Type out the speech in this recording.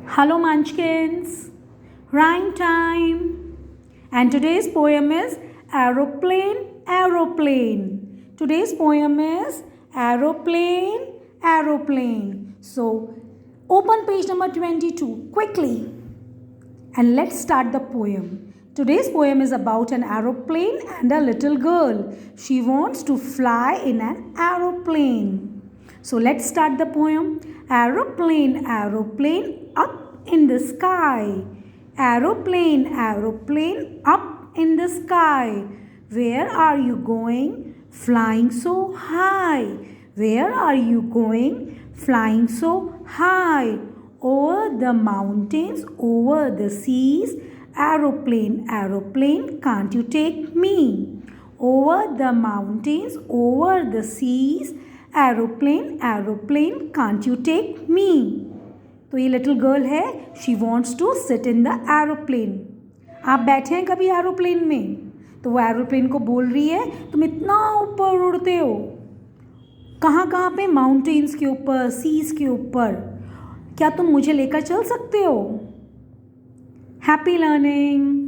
Hello Munchkins, rhyme time. And today's poem is Aeroplane, Aeroplane. Today's poem is Aeroplane, Aeroplane. So open page number 22 quickly and let's start the poem. Today's poem is about an aeroplane and a little girl. She wants to fly in an aeroplane. So let's start the poem. Aeroplane, aeroplane, up in the sky. Aeroplane, aeroplane, up in the sky. Where are you going? Flying so high. Where are you going? Flying so high. Over the mountains, over the seas. Aeroplane, aeroplane, can't you take me? Over the mountains, over the seas. Aeroplane, aeroplane, can't you take me? तो ये little girl है, she wants to sit in the aeroplane. आप बैठे हैं कभी aeroplane में? तो वो एरोप्लेन को बोल रही है तुम इतना ऊपर उड़ते हो. कहाँ कहाँ पे? माउंटेन्स के ऊपर, सीज के ऊपर. क्या तुम मुझे लेकर चल सकते हो? Happy learning.